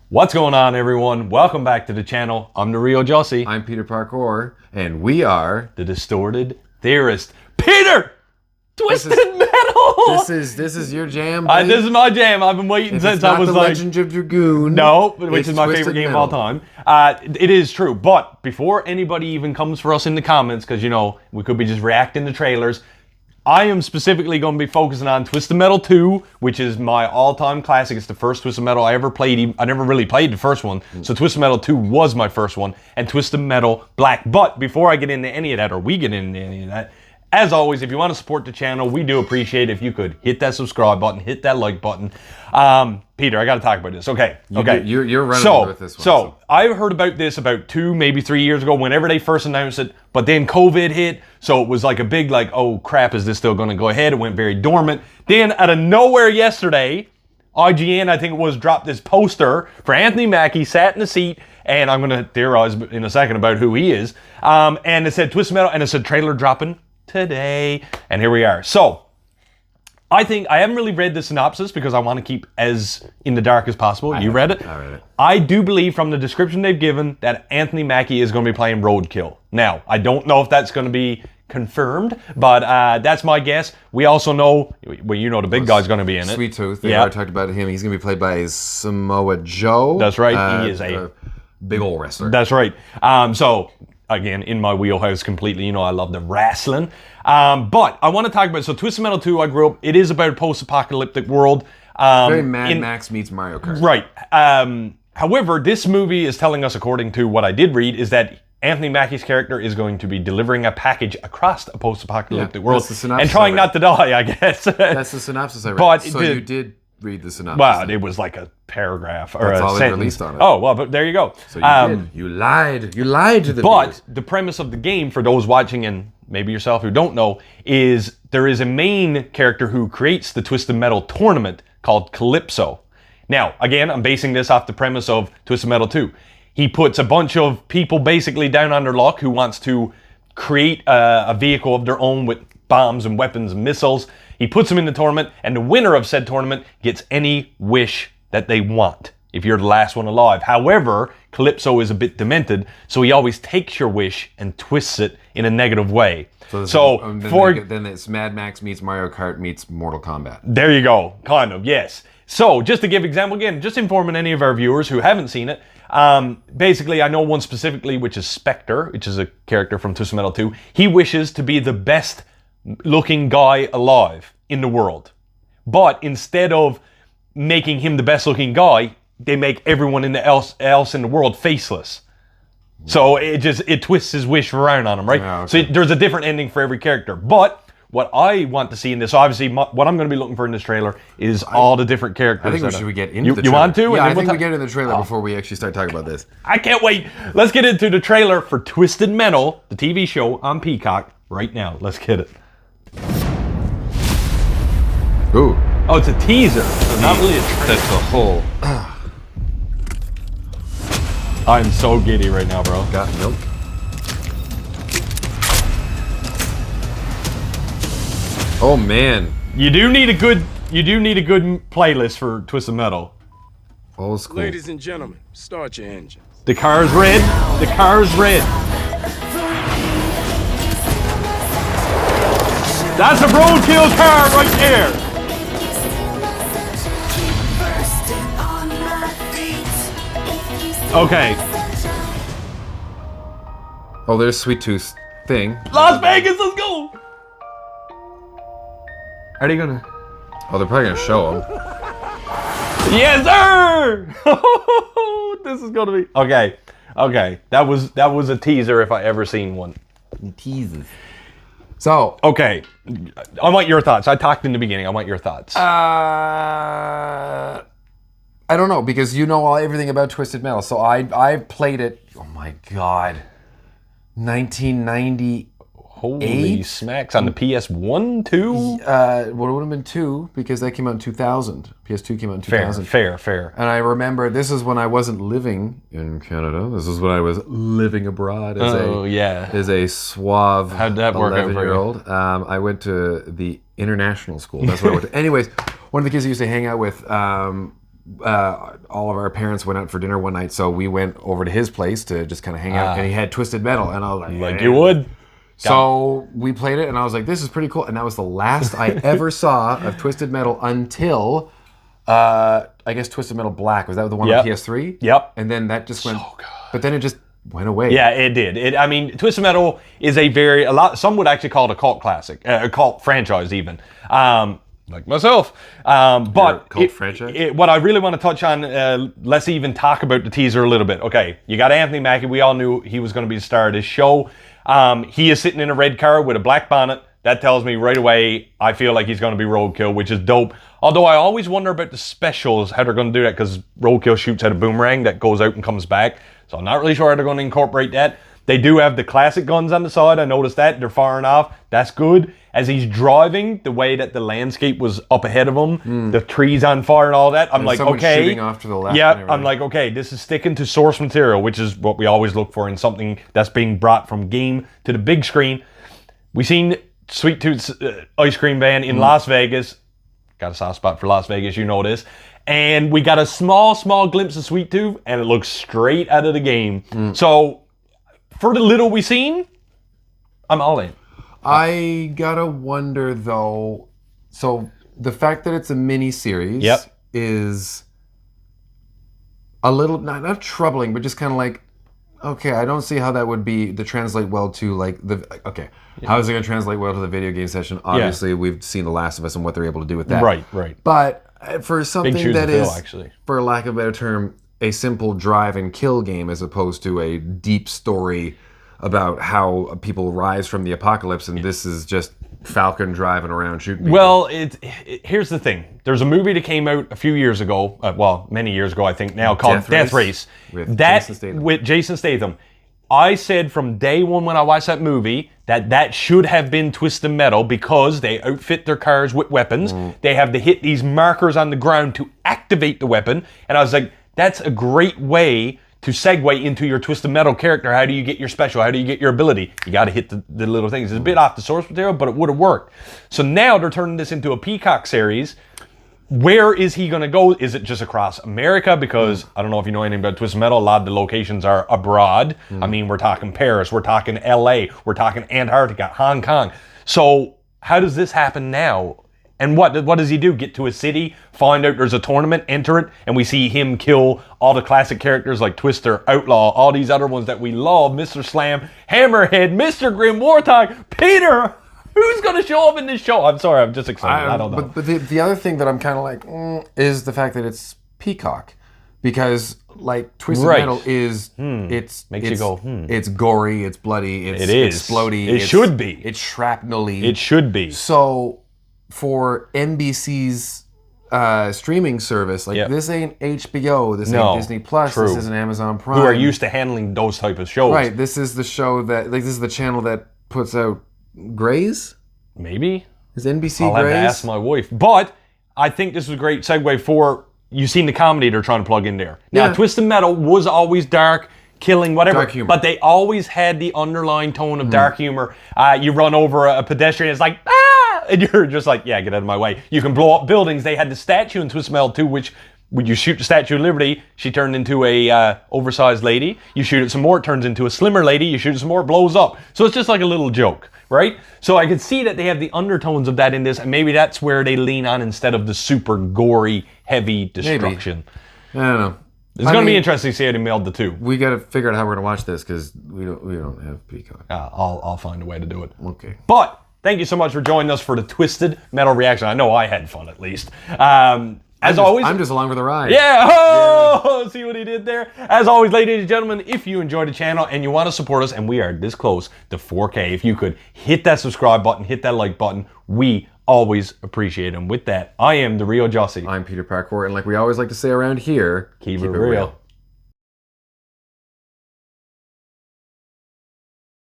What's going on, everyone? Welcome back to the channel. I'm the real Jussy. I'm Peter Parkour, and we are the Distorted Theorist. Peter! Twisted Metal! This is your jam, this is my jam. I've been waiting since I was the like... Legend of Dragoon. No, which is my Twisted favorite game Metal. of all time. It is true, but before anybody even comes for us in the comments, because, you know, we could be just reacting to trailers, I am specifically going to be focusing on Twisted Metal 2, which is my all-time classic. It's the first Twisted Metal I ever played. I never really played the first one, so Twisted Metal 2 was my first one, and Twisted Metal Black. But before I get into any of that, or we get into any of that, as always, if you want to support the channel, we do appreciate if you could hit that subscribe button, hit that like button. Peter, I got to talk about this. Okay. You're running with this one. So I heard about this about 2, maybe 3 years ago, whenever they first announced it, but then COVID hit, so it was like a big, like, oh crap, is this still going to go ahead? It went very dormant. Then out of nowhere yesterday, IGN, I think it was, dropped this poster for Anthony Mackie, sat in the seat, and I'm going to theorize in a second about who he is, and it said Twisted Metal, and it said trailer dropping today, and here we are. So I think I haven't really read the synopsis because I want to keep as in the dark as possible. You read it? I read it. I do believe from the description they've given that Anthony Mackie is going to be playing Roadkill. Now, I don't know if that's going to be confirmed, but that's my guess. We also know, well, you know, the big guy's going to be in it. Sweet Tooth. They already talked about him. He's going to be played by Samoa Joe. That's right. He is a big old wrestler. That's right. So again, in my wheelhouse completely. You know, I love the wrestling. But I want to talk about, so Twisted Metal 2, I grew up, it is about a post-apocalyptic world. Very Mad Max meets Mario Kart. Right. However, this movie is telling us, according to what I did read, is that Anthony Mackie's character is going to be delivering a package across a post-apocalyptic world and trying not to die, I guess. That's the synopsis I read. But so you did read the synopsis. Well, it was like a paragraph or That's a all sentence. they released on it. Oh, well, but there you go. So you did. You lied. You lied to the viewers. But the premise of the game, for those watching and maybe yourself who don't know, is there is a main character who creates the Twisted Metal tournament called Calypso. Now, again, I'm basing this off the premise of Twisted Metal 2. He puts a bunch of people basically down on their luck who wants to create a vehicle of their own with bombs and weapons and missiles. He puts them in the tournament, and the winner of said tournament gets any wish that they want, if you're the last one alive. However, Calypso is a bit demented, so he always takes your wish and twists it in a negative way. Then it's Mad Max meets Mario Kart meets Mortal Kombat. There you go, kind of, yes. So, just to give example, again, just informing any of our viewers who haven't seen it, basically, I know one specifically, which is Spectre, which is a character from Twisted Metal 2. He wishes to be the best looking guy alive in the world. But instead of making him the best looking guy, they make everyone else in the world faceless. So it twists his wish around on him, right? Yeah, okay. So there's a different ending for every character. But what I want to see in this, obviously, what I'm going to be looking for in this trailer is all the different characters. I think we get into the trailer. You want to? Yeah, I think we get into the trailer before we actually start talking about this. I can't wait. Let's get into the trailer for Twisted Metal, the TV show on Peacock, right now. Let's get it. Ooh. Oh, it's a teaser. So not really a trailer. That's the whole. I'm so giddy right now, bro. Got milk. Oh man. You do need a good playlist for Twisted Metal. Old school. Ladies and gentlemen, start your engines. The car's red. The car's red. That's a roadkill car right there. Okay. Oh, there's Sweet Tooth thing. Las Vegas, let's go. Are they gonna? Oh, they're probably gonna show him. Yes, sir. This is gonna be okay. Okay, that was a teaser if I ever seen one. Teases. So okay, I want your thoughts. I talked in the beginning. I want your thoughts. I don't know, because you know everything about Twisted Metal. So I played it. Oh my god, 1990. Holy smacks, on the PS1, 2? Well, it would have been 2, because that came out in 2000. PS2 came out in 2000. Fair. And I remember, this is when I wasn't living in Canada. This is when I was living abroad as a suave How'd that work out for you? 11-year-old. I went to the international school. That's what I went to. Anyways, one of the kids I used to hang out with, all of our parents went out for dinner one night, so we went over to his place to just kind of hang out, and he had Twisted Metal, and I was like you would. So we played it, and I was like, this is pretty cool. And that was the last I ever saw of Twisted Metal until, I guess, Twisted Metal Black. Was that the one on PS3? Yep. And then that just went, but then it just went away. Yeah, it did. I mean, Twisted Metal is some would actually call it a cult classic, a cult franchise even. Like myself. But cult franchise? What I really want to touch on, let's even talk about the teaser a little bit. Okay, you got Anthony Mackie. We all knew he was going to be the star of this show. He is sitting in a red car with a black bonnet. That tells me right away, I feel like he's going to be Roadkill, which is dope. Although I always wonder about the specials, how they're going to do that, because Roadkill shoots at a boomerang that goes out and comes back. So I'm not really sure how they're going to incorporate that. They do have the classic guns on the side. I noticed that. They're firing off. That's good. As he's driving, the way that the landscape was up ahead of him, the trees on fire and all that, I'm like, okay. Shooting off to the left. Yeah, I'm like, okay, this is sticking to source material, which is what we always look for in something that's being brought from game to the big screen. We seen Sweet Tooth's ice cream van in Las Vegas. Got a soft spot for Las Vegas, you know this. And we got a small glimpse of Sweet Tooth, and it looks straight out of the game. So, for the little we seen, I'm all in. I gotta wonder though, so the fact that it's a mini series is a little, not troubling, but just kind of like, okay, I don't see how that would be to translate well to like how is it going to translate well to the video game session? Obviously, we've seen The Last of Us and what they're able to do with that. Right. But for something that is, actually, for lack of a better term, a simple drive and kill game as opposed to a deep story about how people rise from the apocalypse, and this is just Falcon driving around shooting people. Well, here's the thing. There's a movie that came out a few years ago, many years ago I think now, called Death Race. With Jason Statham. I said from day one when I watched that movie that should have been Twisted Metal because they outfit their cars with weapons. They have to hit these markers on the ground to activate the weapon. And I was like, that's a great way to segue into your Twisted Metal character. How do you get your special? How do you get your ability? You got to hit the little things. It's a bit off the source material, but it would have worked. So now they're turning this into a Peacock series. Where is he going to go? Is it just across America? Because I don't know if you know anything about Twisted Metal. A lot of the locations are abroad. I mean, we're talking Paris. We're talking LA. We're talking Antarctica, Hong Kong. So how does this happen now? And what does he do? Get to a city, find out there's a tournament, enter it, and we see him kill all the classic characters like Twister, Outlaw, all these other ones that we love, Mr. Slam, Hammerhead, Mr. Grim, Warthog, Peter. Who's going to show up in this show? I'm sorry, I'm just excited. I don't know. But the other thing that I'm kind of like, is the fact that it's Peacock. Because, like, Twisted Metal is, it's gory, it's bloody, it's explodey. It should be. It's shrapnel-y. It should be. So, for NBC's streaming service, like, this ain't HBO, this ain't Disney Plus, this isn't Amazon Prime. Who are used to handling those type of shows. Right, this is the show that, like, this is the channel that puts out Grey's? Maybe. Is NBC I'll Grey's? have to ask my wife. But I think this is a great segue for, you've seen the comedy they're trying to plug in there. Now, Twisted Metal was always dark, killing, whatever. Dark humor. But they always had the underlying tone of dark humor. You run over a pedestrian, it's like, ah! And you're just like, yeah, get out of my way. You can blow up buildings. They had the statue in Twisted Metal too, which when you shoot the Statue of Liberty, she turned into a oversized lady. You shoot it some more, it turns into a slimmer lady. You shoot it some more, it blows up. So it's just like a little joke, right? So I could see that they have the undertones of that in this, and maybe that's where they lean on instead of the super gory, heavy destruction. Maybe. I don't know. It's going to be interesting to see how they meld the two. We got to figure out how we're going to watch this because we don't have Peacock. I'll find a way to do it. Okay. But thank you so much for joining us for the Twisted Metal reaction. I know I had fun at least. As always, I'm just along for the ride. Yeah. Oh, see what he did there? As always, ladies and gentlemen, if you enjoyed the channel and you want to support us, and we are this close to 4K, if you could hit that subscribe button, hit that like button, we always appreciate them. With that, I am the real Jussy. I'm Peter Parkour, and like we always like to say around here, keep it real.